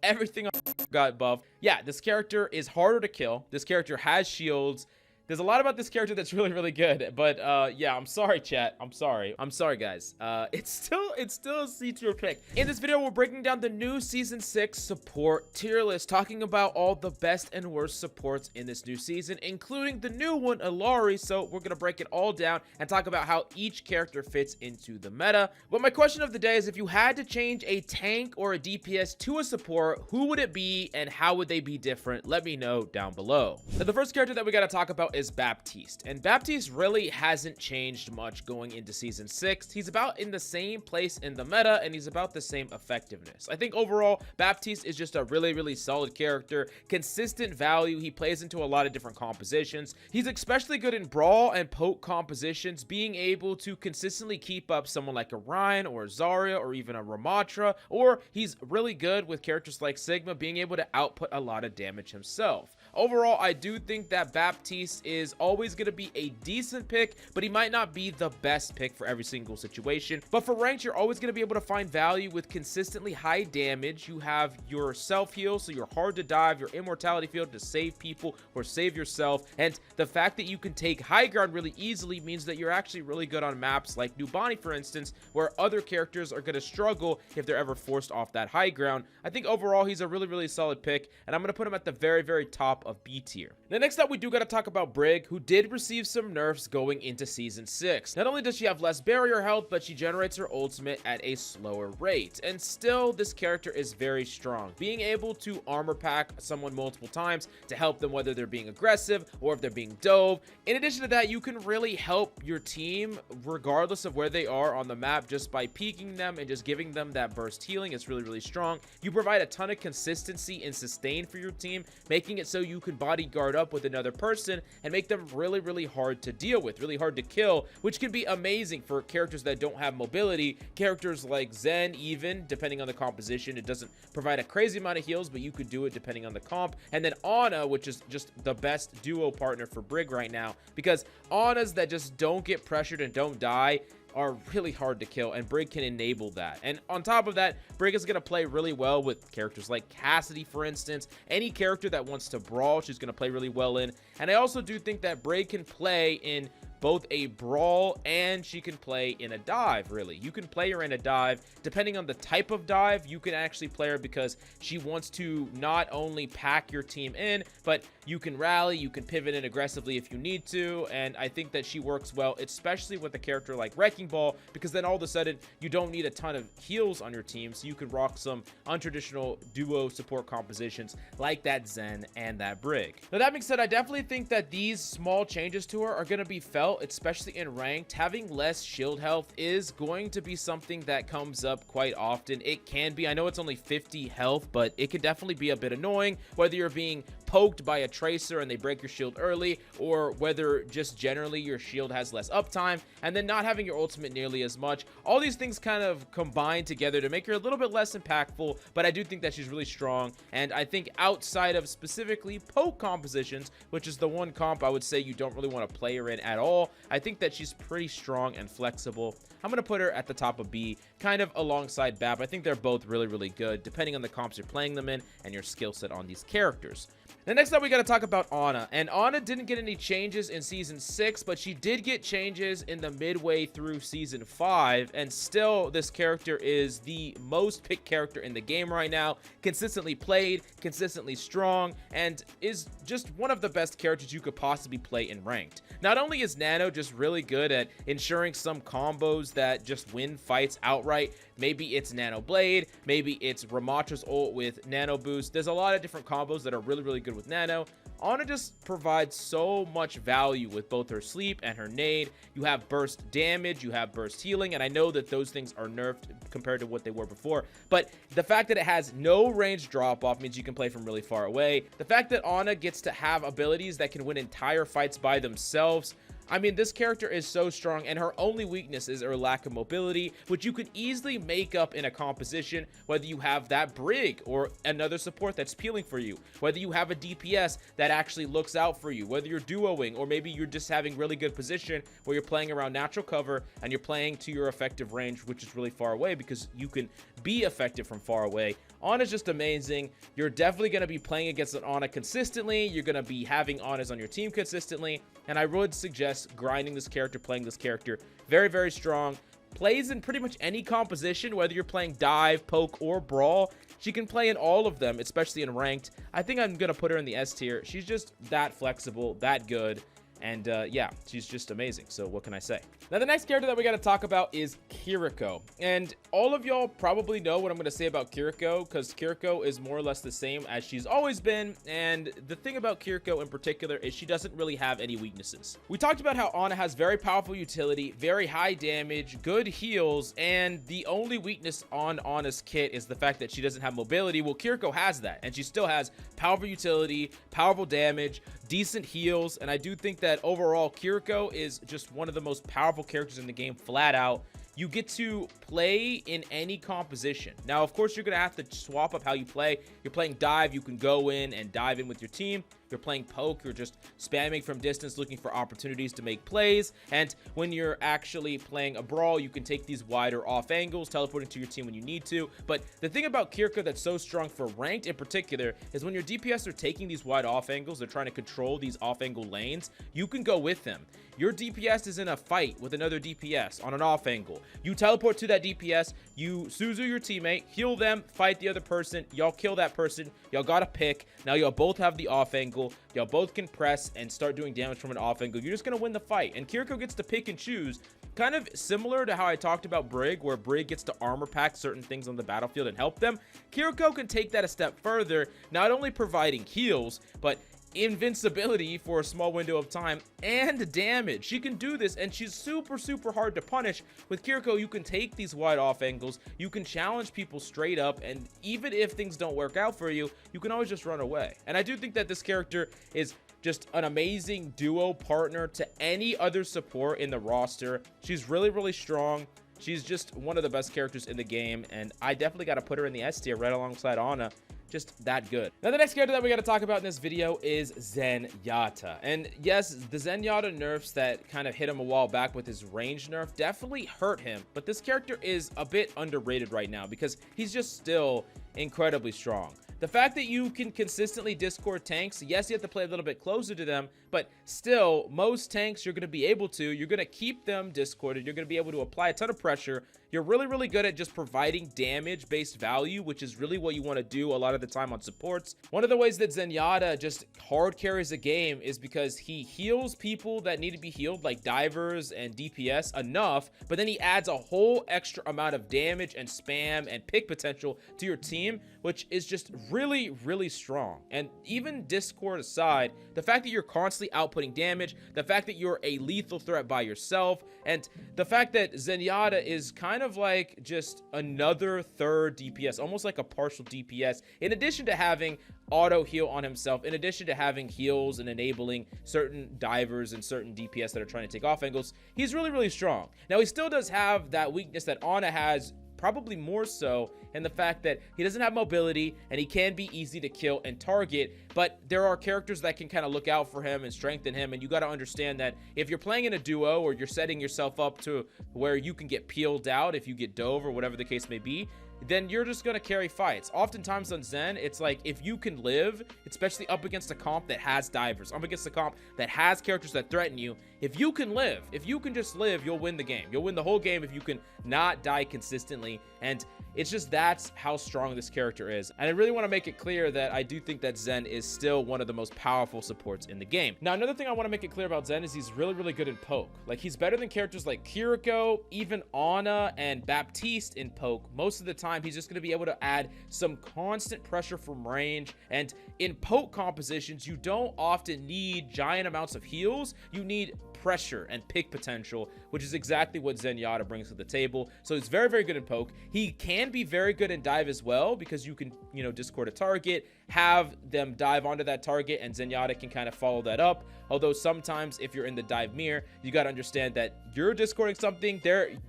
everything got buffed. Yeah, this character is harder to kill. This character has shields. There's a lot about this character that's really, really good, but yeah, I'm sorry, chat. I'm sorry, guys. It's still a C-tier pick. In this video, we're breaking down the new Season 6 support tier list, talking about all the best and worst supports in this new season, including the new one, Ilari. So we're gonna break it all down and talk about how each character fits into the meta. But my question of the day is, if you had to change a tank or a DPS to a support, who would it be and how would they be different? Let me know down below. Now, the first character that we gotta talk about is Baptiste, and Baptiste really hasn't changed much going into Season 6. He's about in the same place in the meta, and he's about the same effectiveness. I think overall, Baptiste is just a really, really solid character, consistent value. He plays into a lot of different compositions. He's especially good in brawl and poke compositions, being able to consistently keep up someone like a Ryan or a Zarya or even a Ramatra, or he's really good with characters like Sigma, being able to output a lot of damage himself. Overall, I do think that Baptiste is always going to be a decent pick, but he might not be the best pick for every single situation. But for ranked, you're always going to be able to find value with consistently high damage. You have your self-heal, so you're hard to dive, your immortality field to save people or save yourself, and the fact that you can take high ground really easily means that you're actually really good on maps like New Bonnie, for instance, where other characters are going to struggle if they're ever forced off that high ground. I think overall, he's a really, really solid pick, and I'm going to put him at the very, very top of B tier. Now, next up, we do got to talk about Brig, who did receive some nerfs going into Season 6. Not only does she have less barrier health, but she generates her ultimate at a slower rate. And still, this character is very strong. Being able to armor pack someone multiple times to help them, whether they're being aggressive or if they're being dove. In addition to that, you can really help your team regardless of where they are on the map just by peeking them and just giving them that burst healing. It's really, really strong. You provide a ton of consistency and sustain for your team, making it so you can bodyguard up with another person and make them really, really hard to deal with, really hard to kill, which can be amazing for characters that don't have mobility. Characters like Zen, even depending on the composition, it doesn't provide a crazy amount of heals, but you could do it depending on the comp. And then Ana, which is just the best duo partner for Brig right now, because Anas that just don't get pressured and don't die are really hard to kill, and Brig can enable that. And on top of that, Brig is going to play really well with characters like Cassidy, for instance. Any character that wants to brawl, she's going to play really well in. And I also do think that Brig can play in both a brawl and she can play in a dive. Really, you can play her in a dive depending on the type of dive. You can actually play her because she wants to not only pack your team in, but you can rally, you can pivot in aggressively if you need to. And I think that she works well, especially with a character like Wrecking Ball, because then all of a sudden you don't need a ton of heals on your team, so you can rock some untraditional duo support compositions like that Zen and that Brig. Now, that being said, I definitely think that these small changes to her are going to be felt, especially in ranked. Having less shield health is going to be something that comes up quite often. It can be, I know it's only 50 health, but it can definitely be a bit annoying, whether you're being poked by a tracer and they break your shield early, or whether just generally your shield has less uptime and then not having your ultimate nearly as much. All these things kind of combine together to make her a little bit less impactful, but I do think that she's really strong. And I think outside of specifically poke compositions, which is the one comp I would say you don't really want to play her in at all, I think that she's pretty strong and flexible. I'm going to put her at the top of B, kind of alongside Bap. I think they're both really, really good, depending on the comps you're playing them in and your skill set on these characters. Now, next up, we got to talk about Ana. And Ana didn't get any changes in Season 6, but she did get changes in the midway through Season 5. And still, this character is the most picked character in the game right now. Consistently played, consistently strong, and is just one of the best characters you could possibly play in ranked. Not only is Nano just really good at ensuring some combos that just win fights outright. Maybe it's Nano Blade, maybe it's Ramatra's ult with Nano Boost. There's a lot of different combos that are really, really good with Nano. Ana just provides so much value with both her sleep and her nade. You have burst damage, you have burst healing, and I know that those things are nerfed compared to what they were before, but the fact that it has no range drop off means you can play from really far away. The fact that Ana gets to have abilities that can win entire fights by themselves, I mean, this character is so strong, and her only weakness is her lack of mobility, which you can easily make up in a composition, whether you have that Brig or another support that's peeling for you, whether you have a DPS that actually looks out for you, whether you're duoing, or maybe you're just having really good position where you're playing around natural cover and you're playing to your effective range, which is really far away because you can be effective from far away. Ana's just amazing. You're definitely going to be playing against an Ana consistently. You're going to be having Anas on your team consistently. And I would suggest grinding this character, playing this character. Very, very strong. Plays in pretty much any composition, whether you're playing dive, poke, or brawl. She can play in all of them, especially in ranked. I think I'm going to put her in the S tier. She's just that flexible, that good. And yeah, she's just amazing. So what can I say? Now, the next character that we got to talk about is Kiriko. And all of y'all probably know what I'm going to say about Kiriko, because Kiriko is more or less the same as she's always been. And the thing about Kiriko in particular is she doesn't really have any weaknesses. We talked about how Ana has very powerful utility, very high damage, good heals, and the only weakness on Ana's kit is the fact that she doesn't have mobility. Well, Kiriko has that, and she still has powerful utility, powerful damage, decent heals, and I do think that overall Kiriko is just one of the most powerful characters in the game, flat out. You get to play in any composition. Now, of course, you're going to have to swap up how you play. You're playing dive, you can go in and dive in with your team. You're playing poke, you're just spamming from distance, looking for opportunities to make plays. And when you're actually playing a brawl, you can take these wider off angles, teleporting to your team when you need to. But the thing about Kiriko that's so strong for ranked in particular is when your DPS are taking these wide off angles, they're trying to control these off angle lanes, you can go with them. Your DPS is in a fight with another DPS on an off angle. You teleport to that DPS, you Suzu your teammate, heal them, fight the other person, y'all kill that person, y'all got a pick. Now y'all both have the off angle, y'all both can press and start doing damage from an off angle. You're just gonna win the fight. And Kiriko gets to pick and choose, kind of similar to how I talked about Brig, where Brig gets to armor pack certain things on the battlefield and help them. Kiriko can take that a step further, not only providing heals, but invincibility for a small window of time and damage. She can do this, and she's super hard to punish. With Kiriko, you can take these wide off angles, you can challenge people straight up, and even if things don't work out for you, you can always just run away. And I do think that this character is just an amazing duo partner to any other support in the roster. She's really strong. She's just one of the best characters in the game, and I definitely got to put her in the S tier right alongside Ana. Just that good. Now, the next character that we got to talk about in this video is Zenyatta. And yes, the Zenyatta nerfs that kind of hit him a while back with his range nerf definitely hurt him, but this character is a bit underrated right now because he's just still incredibly strong. The fact that you can consistently discord tanks, yes, you have to play a little bit closer to them, but still, most tanks you're going to be able to. You're going to keep them discorded. You're going to be able to apply a ton of pressure. You're really good at just providing damage-based value, which is really what you want to do a lot of the time on supports. One of the ways that Zenyatta just hard carries a game is because he heals people that need to be healed, like divers and DPS, enough, but then he adds a whole extra amount of damage and spam and pick potential to your team, which is just really strong. And even discord aside, the fact that you're constantly outputting damage, the fact that you're a lethal threat by yourself, and the fact that Zenyatta is kind of like just another third DPS, almost like a partial DPS, in addition to having auto heal on himself, in addition to having heals and enabling certain divers and certain DPS that are trying to take off angles, he's really strong. Now, he still does have that weakness that Ana has, probably more so, in the fact that he doesn't have mobility and he can be easy to kill and target, but there are characters that can kind of look out for him and strengthen him, and you got to understand that if you're playing in a duo or you're setting yourself up to where you can get peeled out if you get dove or whatever the case may be, then you're just going to carry fights. Oftentimes on Zen, it's like if you can live, especially up against a comp that has divers, up against a comp that has characters that threaten you, if you can live, if you can just live, you'll win the game. You'll win the whole game if you can not die consistently. And it's just that's how strong this character is. And I really want to make it clear that I do think that Zen is still one of the most powerful supports in the game. Now, another thing I want to make it clear about Zen is he's really good in poke. Like, he's better than characters like Kiriko, even Ana and Baptiste in poke. Most of the time, he's just going to be able to add some constant pressure from range. And in poke compositions, you don't often need giant amounts of heals. You need pressure and pick potential, which is exactly what Zenyatta brings to the table. So he's very good in poke. He can be very good in dive as well, because you can, you know, discord a target, have them dive onto that target, and Zenyatta can kind of follow that up. Although sometimes if you're in the dive mirror, you got to understand that you're discording something,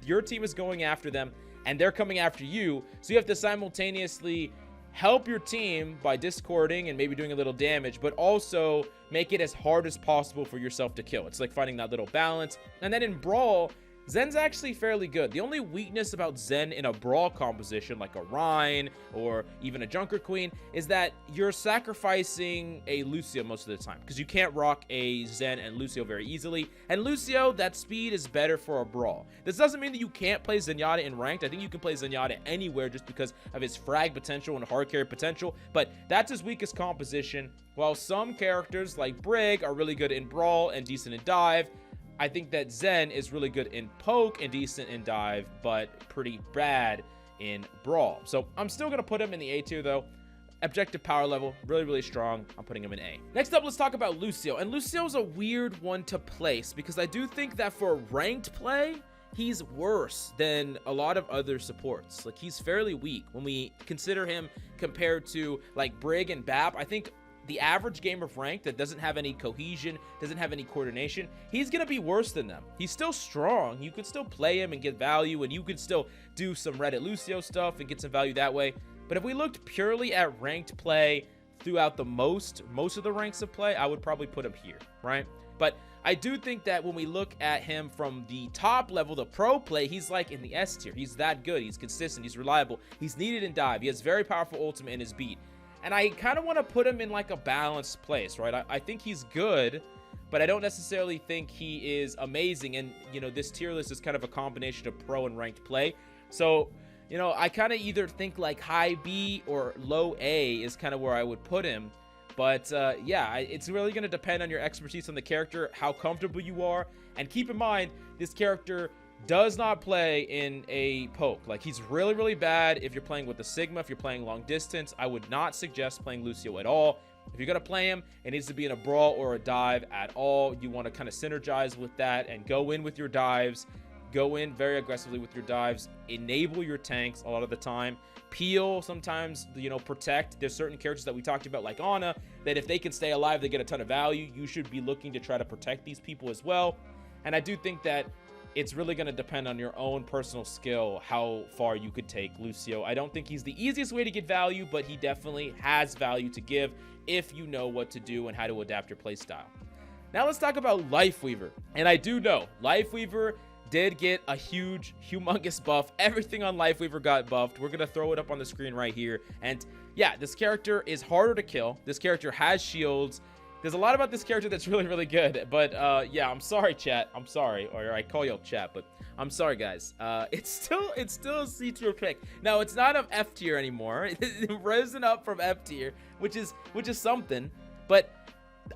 your team is going after them and they're coming after you, so you have to simultaneously help your team by discording and maybe doing a little damage, but also make it as hard as possible for yourself to kill. It's like finding that little balance. And then in Brawl, Zen's actually fairly good. The only weakness about Zen in a brawl composition like a Rhine or even a Junker Queen is that you're sacrificing a Lucio most of the time because you can't rock a Zen and Lucio very easily. And Lucio, that speed is better for a brawl. This doesn't mean that you can't play Zenyatta in ranked. I think you can play Zenyatta anywhere just because of his frag potential and hard carry potential, but that's his weakest composition. While some characters like Brig are really good in brawl and decent in dive, I think that Zen is really good in poke and decent in dive, but pretty bad in brawl. So I'm still going to put him in the A tier though. Objective power level, really, really strong. I'm putting him in A. Next up, let's talk about Lucio. And Lucio's a weird one to place because I do think that for ranked play, he's worse than a lot of other supports. Like, he's fairly weak when we consider him compared to like Brig and Bap. I think the average game of ranked that doesn't have any cohesion, doesn't have any coordination, he's gonna be worse than them. He's still strong. You could still play him and get value, and you could still do some Reddit Lucio stuff and get some value that way. But if we looked purely at ranked play throughout the most of the ranks of play, I would probably put him here, right? But I do think that when we look at him from the top level, the pro play, he's like in the S tier. He's that good. He's consistent. He's reliable. He's needed in dive. He has very powerful ultimate in his beat. And I kind of want to put him in like a balanced place, right? I think he's good, but I don't necessarily think he is amazing. And, you know, this tier list is kind of a combination of pro and ranked play. So, you know, I kind of either think like high B or low A is kind of where I would put him. But yeah, it's really going to depend on your expertise on the character, how comfortable you are. And keep in mind, this character does not play in a poke. Like, he's really, really bad if you're playing with the Sigma. If you're playing long distance, I would not suggest playing Lucio at all. If you're going to play him, it needs to be in a brawl or a dive at all. You want to kind of synergize with that and go in with your dives. Go in very aggressively with your dives. Enable your tanks a lot of the time. Peel sometimes, you know, protect. There's certain characters that we talked about like Ana, that if they can stay alive, they get a ton of value. You should be looking to try to protect these people as well. And I do think that it's really going to depend on your own personal skill how far you could take Lucio. I don't think he's the easiest way to get value, but he definitely has value to give if you know what to do and how to adapt your playstyle. Now let's talk about Lifeweaver. And I do know Lifeweaver did get a huge, humongous buff. Everything on Lifeweaver got buffed. We're going to throw it up on the screen right here. And yeah, this character is harder to kill. This character has shields. There's a lot about this character that's really, really good. But yeah, I'm sorry, chat. I'm sorry. Or I call you chat, but I'm sorry, guys. It's still a C tier pick. Now, it's not of F tier anymore. It's risen up from F tier, which is something. But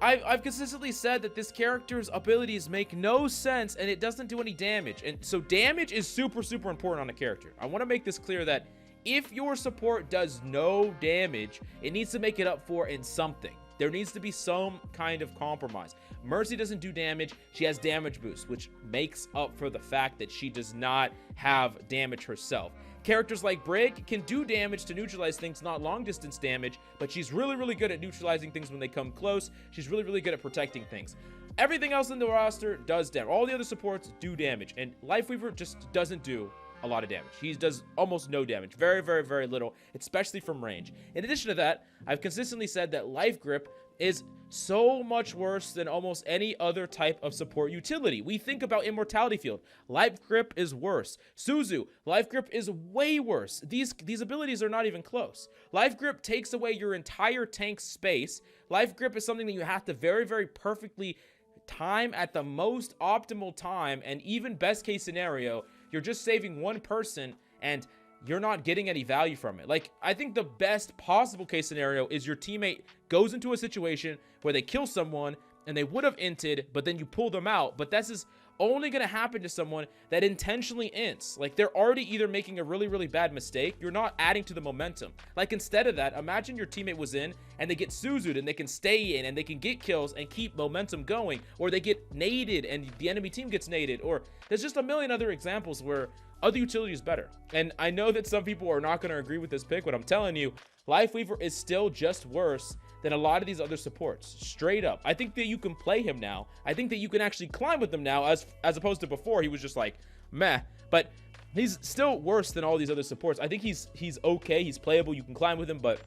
I've consistently said that this character's abilities make no sense and it doesn't do any damage. And so damage is super, super important on a character. I want to make this clear that if your support does no damage, it needs to make it up for in something. There needs to be some kind of compromise. Mercy doesn't do damage. She has damage boost, which makes up for the fact that she does not have damage herself. Characters like Brig can do damage to neutralize things, not long distance damage, but she's really, really good at neutralizing things when they come close. She's really, really good at protecting things. Everything else in the roster does damage. All the other supports do damage, and Lifeweaver just doesn't do a lot of damage. He does almost no damage. Very, very, very little, especially from range. In addition to that, I've consistently said that Life Grip is so much worse than almost any other type of support utility. We think about Immortality Field. Life Grip is worse. Suzu, Life Grip is way worse. These abilities are not even close. Life Grip takes away your entire tank space. Life Grip is something that you have to very, very perfectly time at the most optimal time, and even best case scenario, you're just saving one person and you're not getting any value from it. Like, I think the best possible case scenario is your teammate goes into a situation where they kill someone and they would have inted, but then you pull them out. But this is only going to happen to someone that intentionally ints. Like, they're already either making a really, really bad mistake. You're not adding to the momentum. Like, instead of that, imagine your teammate was in and they get Suzu'd and they can stay in and they can get kills and keep momentum going. Or they get naded and the enemy team gets naded. Or there's just a million other examples where other utility is better. And I know that some people are not going to agree with this pick, but I'm telling you, Lifeweaver is still just worse than a lot of these other supports. Straight up. I think that you can play him now. I think that you can actually climb with him now, as opposed to before he was just like meh. But he's still worse than all these other supports. I think he's okay. He's playable. You can climb with him, but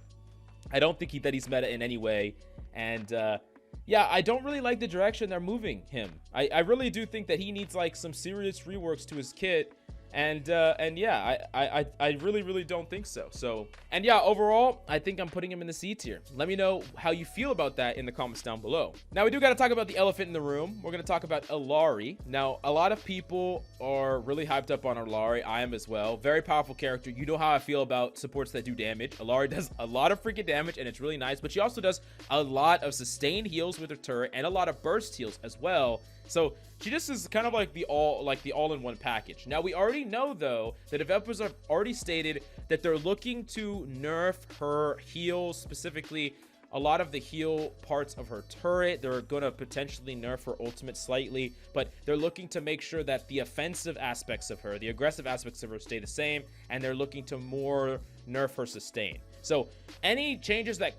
I don't think that he's meta in any way. And yeah, I don't really like the direction they're moving him. I really do think that he needs like some serious reworks to his kit. And yeah, I really don't think so. And yeah, overall, I think I'm putting him in the C tier. Let me know how you feel about that in the comments down below. Now, we do got to talk about the elephant in the room. We're going to talk about Illari. Now, a lot of people are really hyped up on Illari. I am as well. Very powerful character. You know how I feel about supports that do damage. Illari does a lot of freaking damage, and it's really nice. But she also does a lot of sustained heals with her turret and a lot of burst heals as well. So she just is kind of like the all-in-one package. Now, we already know, though, that developers have already stated that they're looking to nerf her heals, specifically a lot of the heal parts of her turret. They're going to potentially nerf her ultimate slightly, but they're looking to make sure that the offensive aspects of her, the aggressive aspects of her, stay the same, and they're looking to more nerf her sustain. So any changes that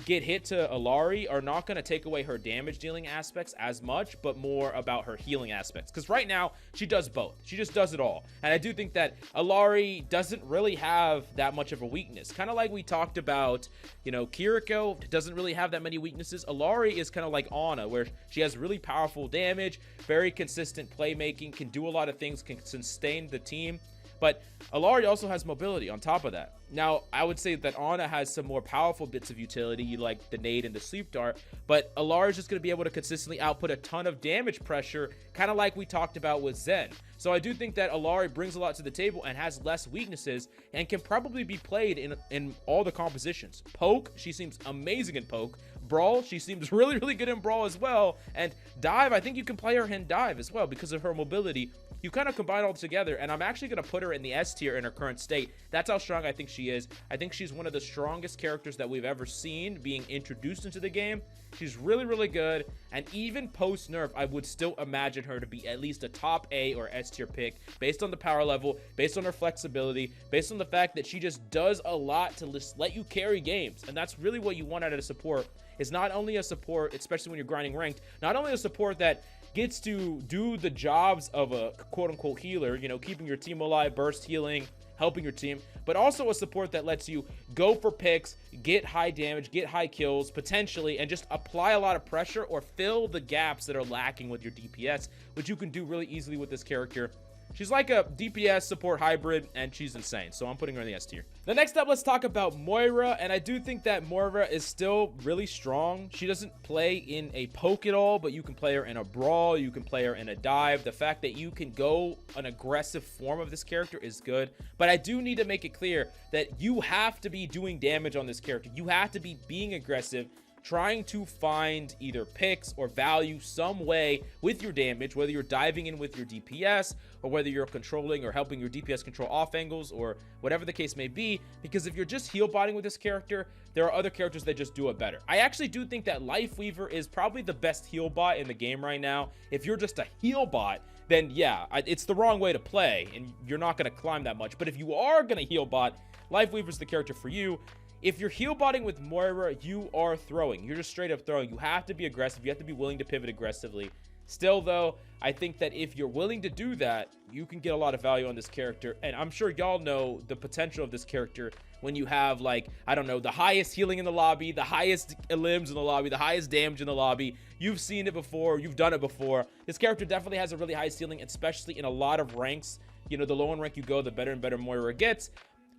get hit to Illari are not going to take away her damage dealing aspects as much, but more about her healing aspects, because right now she does both. She just does it all. And I do think that Illari doesn't really have that much of a weakness, kind of like we talked about, you know, Kiriko doesn't really have that many weaknesses. Illari is kind of like Ana, where she has really powerful damage, very consistent playmaking, can do a lot of things, can sustain the team. But Illari also has mobility on top of that. Now, I would say that Ana has some more powerful bits of utility, like the nade and the sleep dart, but Illari is just going to be able to consistently output a ton of damage pressure, kind of like we talked about with Zen. So I do think that Illari brings a lot to the table and has less weaknesses and can probably be played in all the compositions. Poke, she seems amazing in Poke. Brawl, she seems really good in Brawl as well. And Dive, I think you can play her in Dive as well because of her mobility. You kind of combine all together, and I'm actually going to put her in the S tier in her current state. That's how strong I think she is. I think she's one of the strongest characters that we've ever seen being introduced into the game. She's really good, and even post nerf, I would still imagine her to be at least a top A or S tier pick based on the power level, based on her flexibility, based on the fact that she just does a lot to let you carry games. And that's really what you want out of a support, is not only a support, especially when you're grinding ranked, not only a support that gets to do the jobs of a quote-unquote healer, you know, keeping your team alive, burst healing, helping your team, but also a support that lets you go for picks, get high damage, get high kills, potentially, and just apply a lot of pressure or fill the gaps that are lacking with your DPS, which you can do really easily with this character. She's like a DPS support hybrid, and she's insane, so I'm putting her in the S tier. The next up, let's talk about Moira, and I do think that Moira is still really strong. She doesn't play in a poke at all, but you can play her in a brawl, you can play her in a dive. The fact that you can go an aggressive form of this character is good, but I do need to make it clear that you have to be doing damage on this character. You have to be being aggressive, trying to find either picks or value some way with your damage, whether you're diving in with your DPS or whether you're controlling or helping your DPS control off angles or whatever the case may be, because if you're just heal botting with this character, there are other characters that just do it better. I actually do think that Life Weaver is probably the best heal bot in the game right now. If you're just a heal bot, then yeah, it's the wrong way to play and you're not going to climb that much. But if you are going to heal bot, Life Weaver's the character for you. If you're heal botting with Moira, you are throwing. You're just straight up throwing. You have to be aggressive. You have to be willing to pivot aggressively. Still, though, I think that if you're willing to do that, you can get a lot of value on this character. And I'm sure y'all know the potential of this character when you have, like, I don't know, the highest healing in the lobby, the highest limbs in the lobby, the highest damage in the lobby. You've seen it before. You've done it before. This character definitely has a really high ceiling, especially in a lot of ranks. You know, the lower in rank you go, the better and better Moira gets.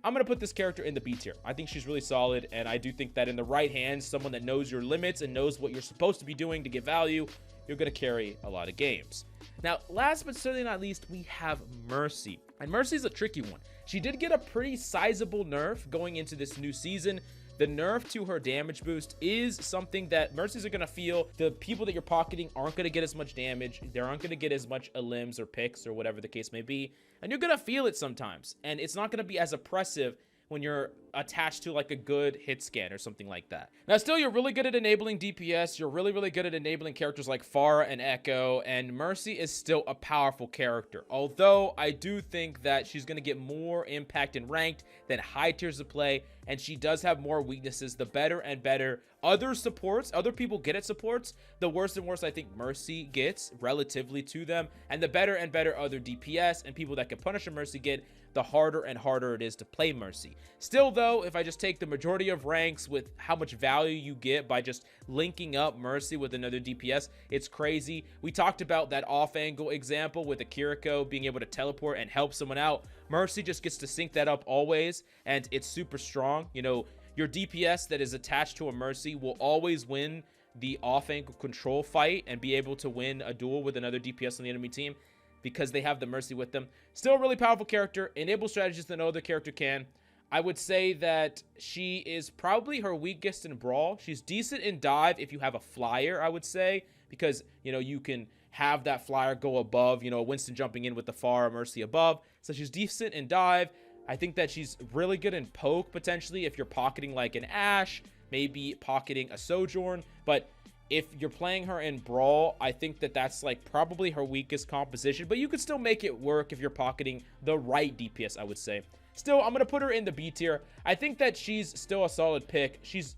I'm going to put this character in the B tier. I think she's really solid, and I do think that in the right hands, someone that knows your limits and knows what you're supposed to be doing to get value, you're going to carry a lot of games. Now, last but certainly not least, we have Mercy. And Mercy's a tricky one. She did get a pretty sizable nerf going into this new season. The nerf to her damage boost is something that Mercies are going to feel. The people that you're pocketing aren't going to get as much damage. They aren't going to get as much limbs or picks or whatever the case may be. And you're going to feel it sometimes. And it's not going to be as oppressive when you're attached to like a good hit scan or something like that. Now, still, you're really good at enabling DPS. You're really good at enabling characters like Pharah and Echo, and Mercy is still a powerful character. Although I do think that she's going to get more impact in ranked than high tiers of play, and she does have more weaknesses. The better and better other supports, other people get at supports, the worse and worse I think Mercy gets relatively to them, and the better and better other DPS and people that can punish a Mercy get, the harder and harder it is to play Mercy. Still, though, though, if I just take the majority of ranks with how much value you get by just linking up Mercy with another DPS, it's crazy. We talked about that off-angle example with the Kiriko being able to teleport and help someone out. Mercy just gets to sync that up always, and it's super strong. You know, your DPS that is attached to a Mercy will always win the off-angle control fight and be able to win a duel with another DPS on the enemy team because they have the Mercy with them. Still a really powerful character, enables strategies that no other character can. I would say that she is probably her weakest in Brawl. She's decent in Dive if you have a flyer, I would say, because, you know, you can have that flyer go above, you know, Winston jumping in with the Pharah, Mercy above. So she's decent in Dive. I think that she's really good in Poke, potentially, if you're pocketing like an Ashe, maybe pocketing a Sojourn. But if you're playing her in Brawl, I think that that's like probably her weakest composition, but you could still make it work if you're pocketing the right DPS, I would say. Still, I'm going to put her in the B tier. I think that she's still a solid pick. She's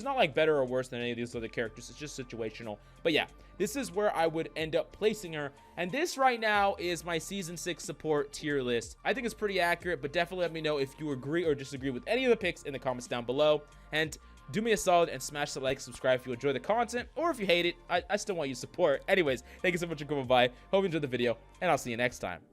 not like better or worse than any of these other characters. It's just situational. But yeah, this is where I would end up placing her. And this right now is my Season 6 support tier list. I think it's pretty accurate, but definitely let me know if you agree or disagree with any of the picks in the comments down below. And do me a solid and smash the like, subscribe if you enjoy the content, or if you hate it, I still want you support. Anyways, thank you so much for coming by. Hope you enjoyed the video, and I'll see you next time.